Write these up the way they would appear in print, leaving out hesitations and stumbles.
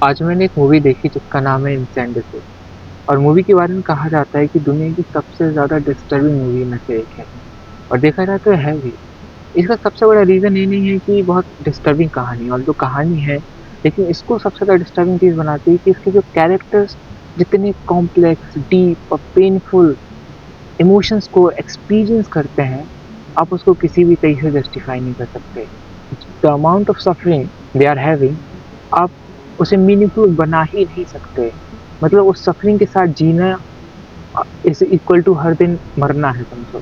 आज मैंने एक मूवी देखी जिसका नाम है इंसेंडिस और मूवी के बारे में कहा जाता है कि दुनिया की सबसे ज़्यादा डिस्टर्बिंग मूवी में से एक है और देखा जाए तो है भी। इसका सबसे बड़ा रीज़न ये नहीं है कि बहुत डिस्टर्बिंग कहानी है और जो कहानी है, लेकिन इसको सबसे ज़्यादा डिस्टर्बिंग चीज़ बनाती है कि इसके जो कैरेक्टर्स जितने कॉम्प्लेक्स, डीप और पेनफुल इमोशंस को एक्सपीरियंस करते हैं, आप उसको किसी भी तरीके से जस्टिफाई नहीं कर सकते। The amount of suffering they are having, आप उसे मीनिंगफुल बना ही नहीं सकते। मतलब उस सफरिंग के साथ जीना इज इक्वल टू हर दिन मरना है समझो।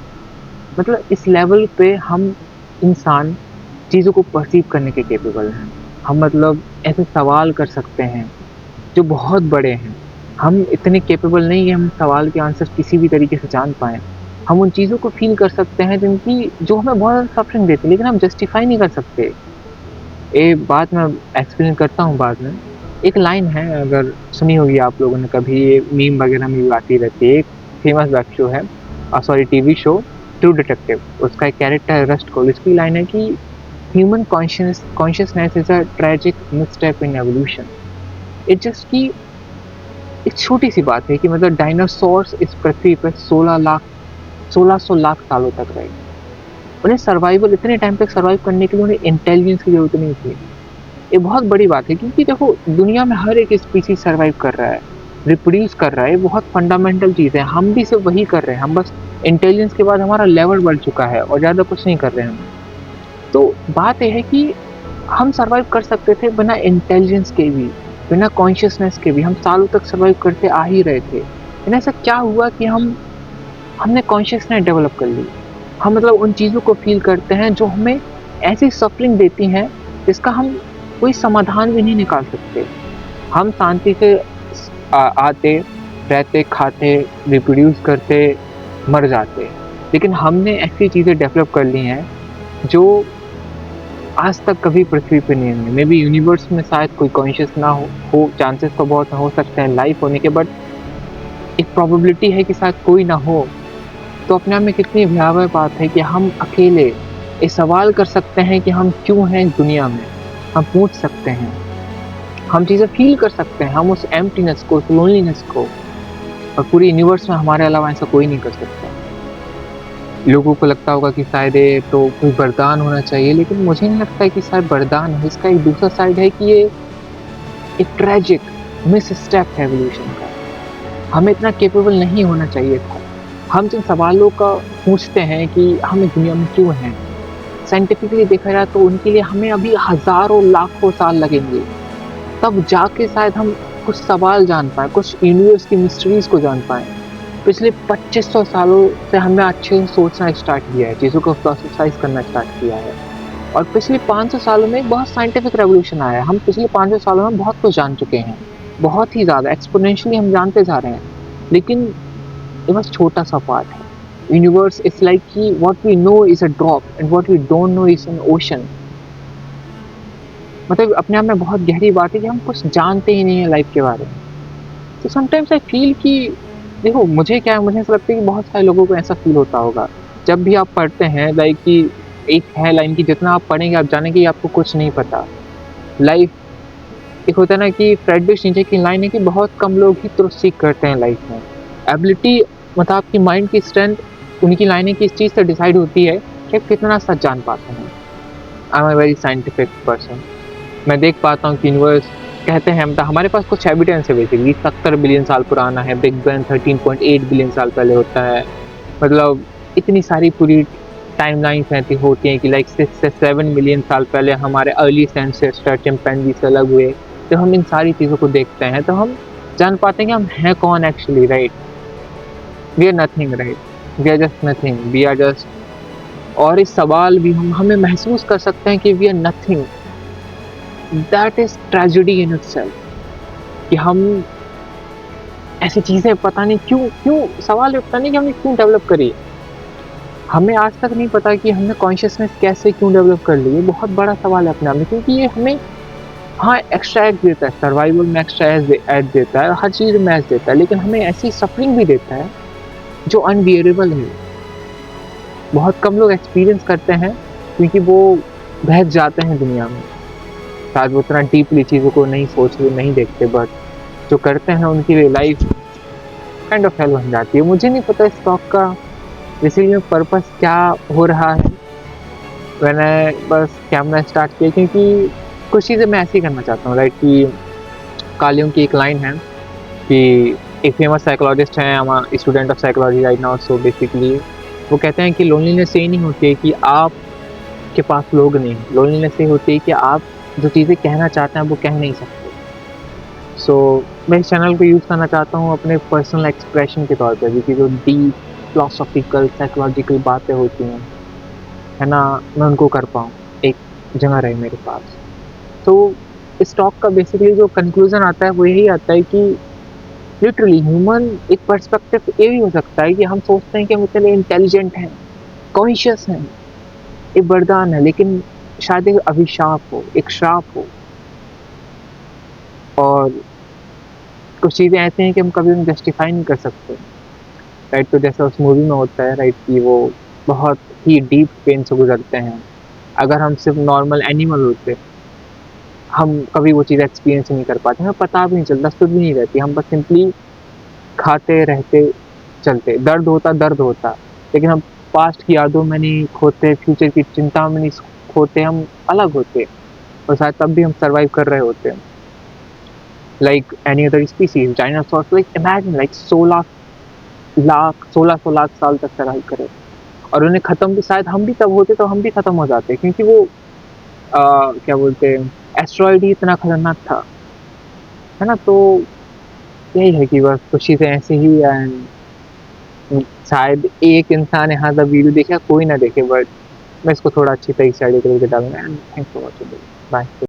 मतलब इस लेवल पे हम इंसान चीज़ों को परसीव करने के कैपेबल हैं। हम मतलब ऐसे सवाल कर सकते हैं जो बहुत बड़े हैं। हम इतने कैपेबल नहीं है हम सवाल के आंसर किसी भी तरीके से जान पाएँ। हम उन चीज़ों को फ़ील कर सकते हैं जिनकी जो हमें बहुत ज़्यादा सफ़रिंग देती है, लेकिन हम जस्टिफ़ाई नहीं कर सकते। ये बात मैं एक्सप्लेन करता हूँ बाद में। एक लाइन है, अगर सुनी होगी आप लोगों ने कभी, ये मीम वगैरह में भी आती रहती है। एक फेमस वेब शो है, sorry TV show, true detective. उसका एक कैरेक्टर है रस्ट कोल। इसकी लाइन है कि human consciousness is a tragic misstep in evolution. It's just कि एक छोटी-सी बात है कि मतलब डायनासोर्स इस पृथ्वी पे 1600 लाख सालों तक रहे। उन्हें सर्वाइवल इतने टाइम तक सर्वाइव करने के लिए उन्हें इंटेलिजेंस की ज़रूरत नहीं थी। ये बहुत बड़ी बात है क्योंकि देखो दुनिया में हर एक स्पीशीज़ सर्वाइव कर रहा है, रिप्रोड्यूस कर रहा है, ये बहुत फंडामेंटल चीज़ है। हम भी सिर्फ़ वही कर रहे हैं, हम बस इंटेलिजेंस के बाद हमारा लेवल बढ़ चुका है और ज़्यादा कुछ नहीं कर रहे हैं हम। तो बात ये है कि हम सर्वाइव कर सकते थे बिना इंटेलिजेंस के भी, बिना कॉन्शियसनेस के भी, हम सालों तक सर्वाइव करते आ ही रहे थे। लेकिन ऐसा क्या हुआ कि हमने कॉन्शियसनेस डेवलप कर ली। हम मतलब उन चीज़ों को फ़ील करते हैं जो हमें ऐसी सफ़रिंग देती हैं, जिसका हम कोई समाधान भी नहीं निकाल सकते। हम शांति से आते, रहते, खाते, रिप्रोड्यूस करते, मर जाते। लेकिन हमने ऐसी चीज़ें डेवलप कर ली हैं, जो आज तक कभी पृथ्वी पे नहीं हुई। मेबी यूनिवर्स में शायद कोई कॉन्शियस ना हो चांसेस तो बहुत हो सकते हैं लाइफ होने के, बट एक प्रोबेबिलिटी है कि शायद कोई ना हो। तो अपने आप में कितनी भयावह बात है कि हम अकेले ये सवाल कर सकते हैं कि हम क्यों हैं इस दुनिया में। हम पूछ सकते हैं, हम चीज़ें फ़ील कर सकते हैं, हम उस एम्प्टीनेस को, उस लोनलीनेस को, और पूरे यूनिवर्स में हमारे अलावा ऐसा कोई नहीं कर सकता। लोगों को लगता होगा कि शायद ये तो कोई वरदान होना चाहिए, लेकिन मुझे नहीं लगता है कि शायद वरदान है। इसका एक दूसरा साइड है कि ये एक ट्रेजिक मिसस्टेप है एवोल्यूशन का। हमें इतना कैपेबल नहीं होना चाहिए था। हम जिन सवालों का पूछते हैं कि हम इस दुनिया में क्यों हैं, साइंटिफिकली देखा जाए तो उनके लिए हमें अभी हज़ारों लाखों साल लगेंगे। तब जाके शायद हम कुछ सवाल जान पाएँ, कुछ यूनिवर्स की मिस्ट्रीज़ को जान पाएँ। पिछले 2500 सालों से हमने अच्छे से सोचना स्टार्ट किया है, चीज़ों को प्रोसेसाइज़ करना स्टार्ट किया है। और पिछले 500 सालों में बहुत साइंटिफिक रेवोल्यूशन आया है। हम पिछले 500 सालों में बहुत कुछ जान चुके हैं, बहुत ही ज़्यादा एक्स्पोनेंशियली हम जानते जा रहे हैं। लेकिन ये बस छोटा-सा पार्ट है। यूनिवर्स इज़ लाइक कि what we know is a drop and what we don't know is an ocean. मतलब अपने आप में बहुत गहरी बात है कि हम कुछ जानते ही नहीं है लाइफ के बारे में। तो समटाइम्स आई फील कि देखो मुझे क्या है, मुझे ऐसा लगता है कि बहुत सारे लोगों को ऐसा फील होता होगा। जब भी आप पढ़ते हैं लाइक कि एक है लाइन कि जितना आप पढ़ेंगे आप जानेंगे कि आपको कुछ नहीं पता। लाइफ एक होता है ना कि फ्रेडरिक नीचे की लाइन है कि बहुत कम लोग ही तुरंत सीख करते हैं लाइफ में। एबिलिटी मतलब आपकी माइंड की स्ट्रेंथ उनकी लाइन है कि इस चीज़ से डिसाइड होती है कि आप कितना सच जान पाते हैं। I am a very scientific person. मैं देख पाता हूँ कि यूनिवर्स कहते हैं मतलब हमारे पास कुछ एविडेंस है बेसिकली 70 बिलियन साल पुराना है, बिग बैंग 13.8 बिलियन साल पहले होता है। मतलब इतनी सारी पूरी टाइमलाइन्स रहती होती हैं कि लाइक 6 से 7 मिलियन साल पहले हमारे अर्ली एंसेस्टर चिंपैंजी से अलग हुए। जब हम इन सारी चीज़ों को देखते हैं तो हम जान पाते हैं कि हम हैं कौन actually, right? We are nothing, right? We are just nothing, we are just, और इस सवाल भी हम हमें महसूस कर सकते हैं कि we are nothing. That is tragedy in itself कि हम ऐसी चीज़ें पता नहीं क्यों क्यों सवाल ये उठता नहीं कि हमने क्यों डेवलप करी। हमें आज तक नहीं पता कि हमने कॉन्शियसनेस कैसे क्यों डेवलप कर ली। ये बहुत बड़ा सवाल है अपने आप में क्योंकि ये हमें हाँ, एक्स्ट्रा एज देता है, सर्वाइवल में एक्स्ट्रा एज देता है, हर चीज़ में एज देता है, लेकिन हमें ऐसी सफरिंग भी देता है जो अनबियरेबल है। बहुत कम लोग एक्सपीरियंस करते हैं क्योंकि वो बहक जाते हैं दुनिया में। शायद वो उतना डीपली चीज़ों को नहीं सोचते, नहीं देखते, बट जो करते हैं उनके लिए लाइफ काइंड ऑफ हेल बन जाती है। मुझे नहीं पता इस टॉक का बेसिकली पर्पस क्या हो रहा है। मैंने बस कैमरा स्टार्ट किया क्योंकि कुछ चीज़ें मैं ऐसे ही करना चाहता हूँ, राइट? कि कालियों की एक लाइन है कि एक फेमस साइकोलॉजिस्ट हैं, student of psychology right now, so basically वो कहते हैं कि लोनलीनेस ये नहीं होती है कि आपके पास लोग नहीं हैं, लोनलीनेस ये होती है कि आप जो चीज़ें कहना चाहते हैं वो कह नहीं सकते। सो मैं इस चैनल को यूज़ करना चाहता हूँ अपने पर्सनल एक्सप्रेशन के तौर पे, क्योंकि जो डीप फिलोसॉफिकल साइकोलॉजिकल बातें होती हैं, है ना, मैं उनको कर पाऊँ, एक जगह रहे मेरे पास। तो इस टॉक का बेसिकली जो कंक्लूज़न आता है वो यही आता है कि लिटरली ह्यूमन एक पर्सपेक्टिव ये भी हो सकता है कि हम सोचते हैं कि हम इतने इंटेलिजेंट हैं, कॉन्शियस हैं, एक वरदान है, लेकिन शायद एक अभिशाप हो, एक श्राप हो। और कुछ चीज़ें ऐसी हैं कि हम कभी उन्हें जस्टिफाई नहीं कर सकते, राइट? तो जैसा उस मूवी में होता है, राइट, कि वो बहुत ही डीप पेन से गुजरते हैं। अगर हम सिर्फ नॉर्मल एनिमल होते, हम कभी वो चीज़ एक्सपीरियंस नहीं कर पाते, हमें पता भी नहीं चलता, सुध भी नहीं रहती, हम बस सिंपली खाते रहते, चलते। दर्द होता, लेकिन हम पास्ट की यादों में नहीं खोते, फ्यूचर की चिंता में नहीं खोते, हम अलग होते और शायद तब भी हम सर्वाइव कर रहे होते। Like any other species, dinosaurs, like imagine like 1600 lakh साल तक सर्वाइव करे और उन्हें खत्म भी शायद हम भी तब होते तो हम भी खत्म हो जाते, क्योंकि वो क्या बोलते हैं, एस्ट्रॉयड ही इतना खतरनाक था, है ना? तो यही है कि बस कुछ चीज़ें ऐसी ही एंड शायद एक इंसान यहाँ का वीडियो देखे, कोई ना देखे, बट मैं इसको थोड़ा अच्छी तरीके से एडिट करके डालूँगा। And thanks for watching, bye.